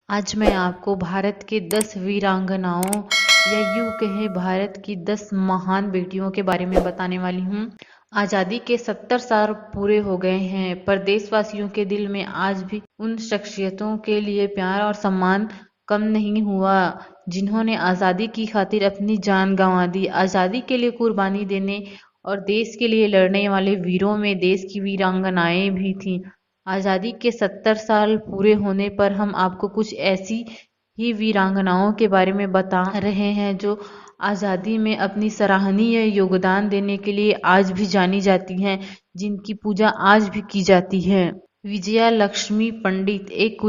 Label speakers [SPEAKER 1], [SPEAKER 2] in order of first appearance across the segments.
[SPEAKER 1] आज मैं आपको भारत के 10 वीरांगनाओं या यूं कहें भारत की 10 महान बेटियों के बारे में बताने वाली हूँ। आज़ादी के 70 साल पूरे हो गए हैं, पर देशवासियों के दिल में आज भी उन शख्सियतों के लिए प्यार और सम्मान कम नहीं हुआ जिन्होंने आज़ादी की खातिर अपनी जान गंवा दी। आज़ादी के लिए कुर्बानी देने और देश के लिए लड़ने वाले वीरों में देश की वीरांगनाएं भी थीं। आज़ादी के 70 साल पूरे होने पर हम आपको कुछ ऐसी ही वीरांगनाओं के बारे में बता रहे हैं जो आज़ादी में अपनी सराहनीय योगदान देने के लिए आज भी जानी जाती हैं, जिनकी पूजा आज भी की जाती है। विजया लक्ष्मी पंडित एक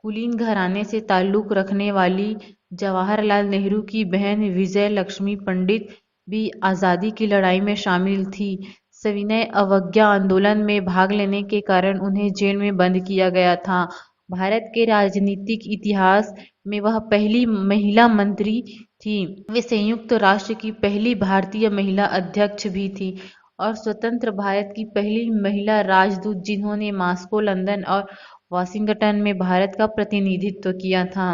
[SPEAKER 1] कुलीन घराने से ताल्लुक रखने वाली जवाहरलाल नेहरू की बहन विजय लक्ष्मी पंडित भी आज़ादी की लड़ाई में शामिल थी। सविनय अवज्ञा आंदोलन में भाग लेने के कारण उन्हें जेल में बंद किया गया था। भारत के राजनीतिक इतिहास में वह पहली महिला मंत्री थी। वे संयुक्त राष्ट्र की पहली भारतीय महिला अध्यक्ष भी थी और स्वतंत्र भारत की पहली महिला राजदूत जिन्होंने मॉस्को, लंदन और वाशिंगटन में भारत का प्रतिनिधित्व किया था।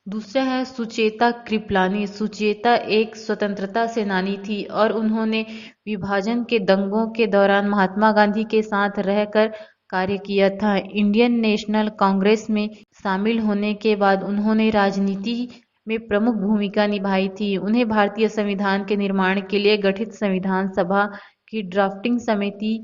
[SPEAKER 1] दूसरा है सुचेता कृपलानी। सुचेता एक स्वतंत्रता सेनानी थी और उन्होंने विभाजन के दंगों के दौरान महात्मा गांधी के साथ रहकर कार्य किया था। इंडियन नेशनल कांग्रेस में शामिल होने के बाद उन्होंने राजनीति में प्रमुख भूमिका निभाई थी। उन्हें भारतीय संविधान के निर्माण के लिए गठित संविधान सभा की ड्राफ्टिंग समिति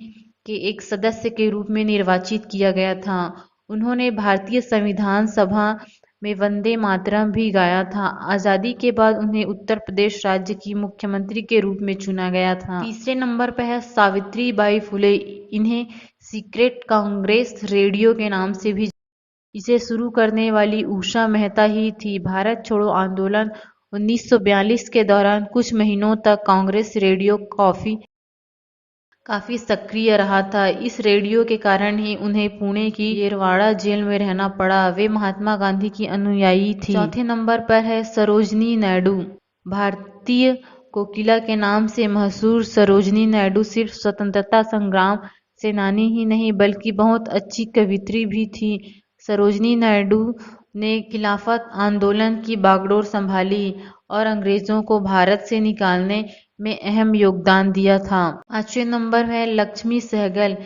[SPEAKER 1] के एक सदस्य के रूप में निर्वाचित किया गया था। उन्होंने भारतीय संविधान सभा में वंदे मातरम भी गाया था। आज़ादी के बाद उन्हें उत्तर प्रदेश राज्य की मुख्यमंत्री के रूप में चुना गया था। तीसरे नंबर पर है सावित्री बाई फुले। इन्हें सीक्रेट कांग्रेस रेडियो के नाम से भी इसे शुरू करने वाली उषा मेहता ही थी। भारत छोड़ो आंदोलन 1942 के दौरान कुछ महीनों तक कांग्रेस रेडियो काफी सक्रिय रहा था। इस रेडियो के कारण ही उन्हें पुणे की येरवाड़ा जेल में रहना पड़ा। वे महात्मा गांधी की अनुयायी थी। चौथे नंबर पर है सरोजनी नायडू। भारतीय कोकिला के नाम से मशहूर सरोजनी नायडू सिर्फ स्वतंत्रता संग्राम सेनानी ही नहीं बल्कि बहुत अच्छी कवित्री भी थी। सरोजनी नायडू ने खिलाफत आंदोलन की बागडोर संभाली और अंग्रेजों को भारत से निकालने में अहम योगदान दिया था। 5वें नंबर है लक्ष्मी सहगल।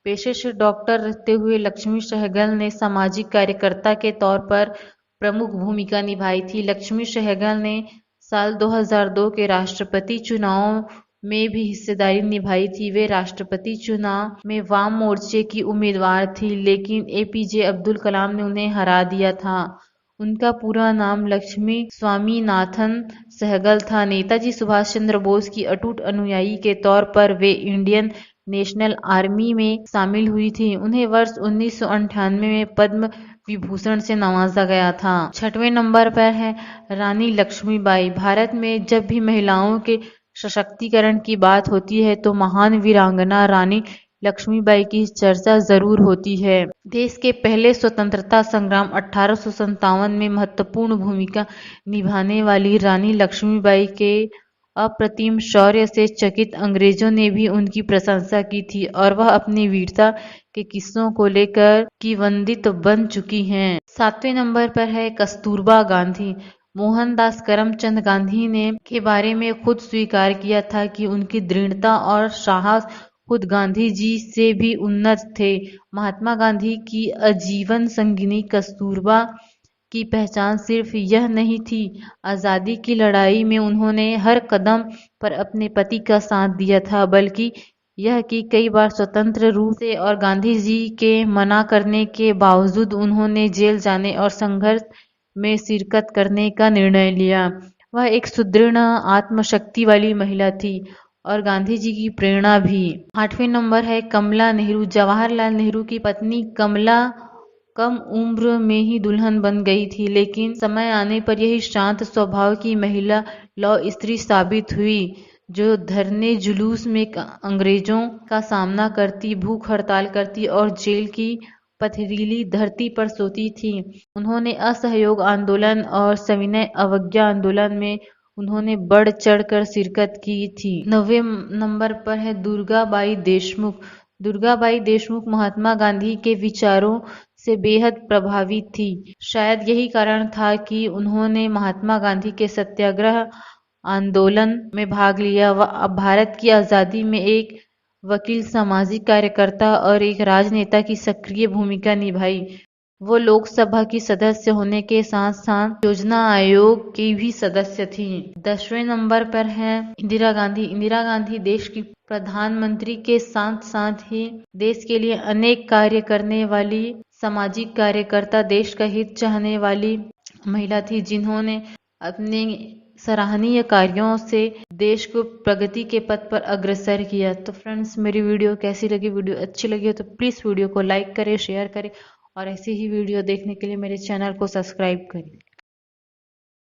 [SPEAKER 1] पेशे से डॉक्टर रहते हुए लक्ष्मी सहगल ने सामाजिक कार्यकर्ता के तौर पर प्रमुख भूमिका निभाई थी। लक्ष्मी सहगल ने साल 2002 के राष्ट्रपति चुनाव में भी हिस्सेदारी निभाई थी। वे राष्ट्रपति चुनाव में वाम मोर्चे की उम्मीदवार थी, लेकिन एपीजे अब्दुल कलाम ने उन्हें हरा दिया था। उनका पूरा नाम लक्ष्मी स्वामीनाथन सहगल था। नेताजी सुभाष चंद्र बोस की अटूट अनुयायी के तौर पर वे इंडियन नेशनल आर्मी में शामिल हुई थी। उन्हें वर्ष 1998 में पद्म विभूषण से नवाजा गया था। 6वें नंबर पर है रानी लक्ष्मीबाई। भारत में जब भी महिलाओं के सशक्तिकरण की बात होती है तो महान वीरांगना रानी लक्ष्मीबाई की चर्चा जरूर होती है। देश के पहले स्वतंत्रता संग्राम 1857 में महत्वपूर्ण भूमिका निभाने वाली रानी लक्ष्मीबाई के अप्रतिम शौर्य से चकित अंग्रेजों ने भी उनकी प्रशंसा की थी और वह अपनी वीरता के किस्सों को लेकर किंवदंती बन चुकी हैं। 7वें नंबर पर है कस्तूरबा गांधी। मोहनदास करमचंद गांधी ने के बारे में खुद स्वीकार किया था कि उनकी दृढ़ता और साहस खुद गांधी जी से भी उन्नत थे। महात्मा गांधी की आजीवन संगिनी कस्तूरबा की पहचान सिर्फ यह नहीं थी आज़ादी की लड़ाई में उन्होंने हर कदम पर अपने पति का साथ दिया था, बल्कि यह कि कई बार स्वतंत्र रूप से और गांधी जी के मना करने के बावजूद उन्होंने जेल जाने और संघर्ष में शिरकत करने का निर्णय लिया। वह एक सुदृढ़ आत्मशक्ति वाली महिला थी और गांधी जी की प्रेरणा भी। 8वें नंबर है कमला नेहरू। जवाहरलाल नेहरू की पत्नी कमला कम उम्र में ही दुल्हन बन गई थी, लेकिन समय आने पर यही शांत स्वभाव की महिला लौ स्त्री साबित हुई, जो धरने जुलूस में अंग्रेजों का सामना करती, भूख हड़ताल करती और जेल की पथरीली धरती पर सोती थी। उन्होंने असहयोग आंदोलन और सविनय अवज्ञा आंदोलन में उन्होंने बढ़ चढ़कर शिरकत की थी। 9वें नंबर पर है दुर्गाबाई देशमुख। दुर्गाबाई देशमुख महात्मा गांधी के विचारों से बेहद प्रभावित थी। शायद यही कारण था कि उन्होंने महात्मा गांधी के सत्याग्रह आंदोलन में भाग लिया। वह अब भारत की आज़ादी में एक वकील, सामाजिक कार्यकर्ता और एक राजनेता की सक्रिय भूमिका निभाई। वो लोकसभा की सदस्य होने के साथ साथ योजना आयोग की भी सदस्य थी। 10वें नंबर पर है इंदिरा गांधी। इंदिरा गांधी देश की प्रधानमंत्री के साथ साथ ही देश के लिए अनेक कार्य करने वाली सामाजिक कार्यकर्ता, देश का हित चाहने वाली महिला थी, जिन्होंने अपने सराहनीय कार्यों से देश को प्रगति के पथ पर अग्रसर किया। तो फ्रेंड्स, मेरी वीडियो कैसी लगी? वीडियो अच्छी लगी हो तो प्लीज़ वीडियो को लाइक करें, शेयर करें और ऐसी ही वीडियो देखने के लिए मेरे चैनल को सब्सक्राइब करें।